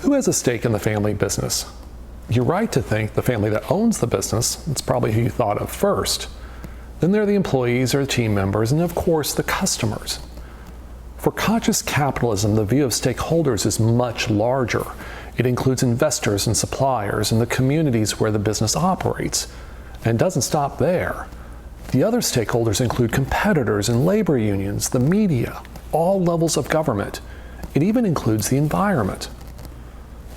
Who has a stake in the family business? You're right to think the family that owns the business. It's probably who you thought of first. Then there are the employees or the team members, and of course the customers. For conscious capitalism, the view of stakeholders is much larger. It includes investors and suppliers and the communities where the business operates. And it doesn't stop there. The other stakeholders include competitors and labor unions, the media, all levels of government. It even includes the environment.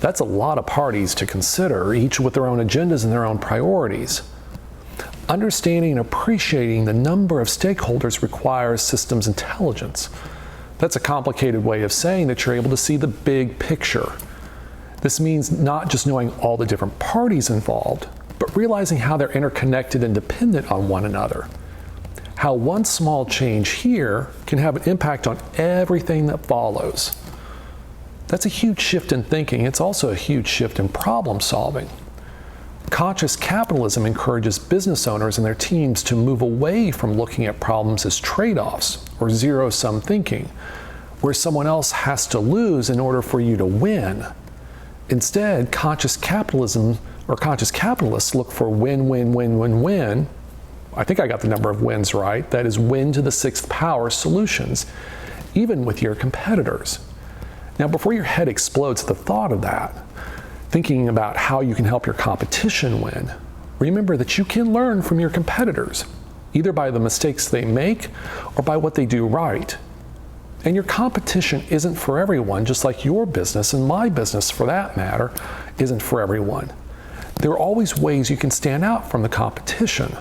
That's a lot of parties to consider, each with their own agendas and their own priorities. Understanding and appreciating the number of stakeholders requires systems intelligence. That's a complicated way of saying that you're able to see the big picture. This means not just knowing all the different parties involved, but realizing how they're interconnected and dependent on one another. How one small change here can have an impact on everything that follows. That's a huge shift in thinking. It's also a huge shift in problem solving. Conscious capitalism encourages business owners and their teams to move away from looking at problems as trade-offs or zero-sum thinking, where someone else has to lose in order for you to win. Instead, conscious capitalism or conscious capitalists look for win, win, win, win, win. I think I got the number of wins right. That is win to the sixth power solutions, even with your competitors. Now, before your head explodes at the thought of that, thinking about how you can help your competition win, remember that you can learn from your competitors, either by the mistakes they make or by what they do right. And your competition isn't for everyone, just like your business and my business, for that matter, isn't for everyone. There are always ways you can stand out from the competition.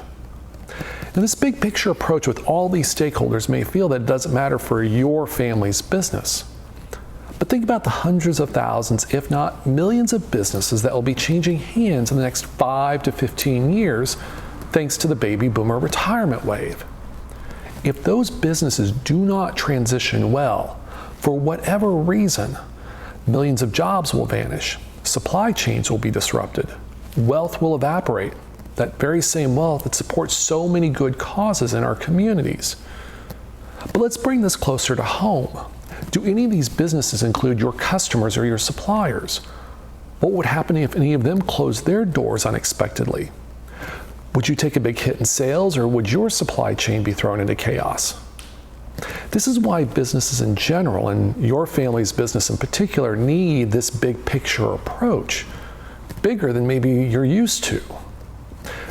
Now, this big picture approach with all these stakeholders may feel that it doesn't matter for your family's business. But think about the hundreds of thousands, if not millions of businesses that will be changing hands in the next 5 to 15 years, thanks to the baby boomer retirement wave. If those businesses do not transition well, for whatever reason, millions of jobs will vanish, supply chains will be disrupted, wealth will evaporate, that very same wealth that supports so many good causes in our communities. But let's bring this closer to home. Do any of these businesses include your customers or your suppliers? What would happen if any of them closed their doors unexpectedly? Would you take a big hit in sales, or would your supply chain be thrown into chaos? This is why businesses in general, and your family's business in particular, need this big picture approach, bigger than maybe you're used to.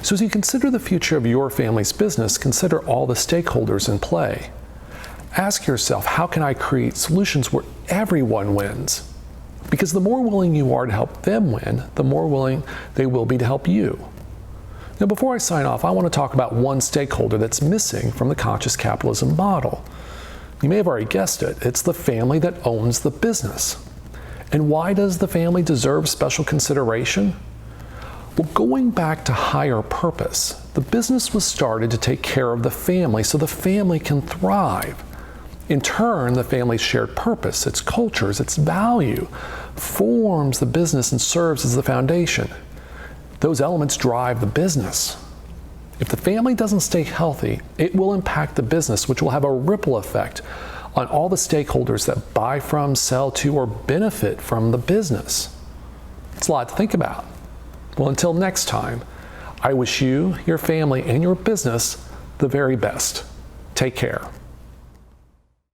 So as you consider the future of your family's business, consider all the stakeholders in play. Ask yourself, how can I create solutions where everyone wins? Because the more willing you are to help them win, the more willing they will be to help you. Now, before I sign off, I want to talk about one stakeholder that's missing from the conscious capitalism model. You may have already guessed it. It's the family that owns the business. And why does the family deserve special consideration? Well, going back to higher purpose, the business was started to take care of the family so the family can thrive. In turn, the family's shared purpose, its cultures, its value, forms the business and serves as the foundation. Those elements drive the business. If the family doesn't stay healthy, it will impact the business, which will have a ripple effect on all the stakeholders that buy from, sell to, or benefit from the business. It's a lot to think about. Well, until next time, I wish you, your family, and your business the very best. Take care.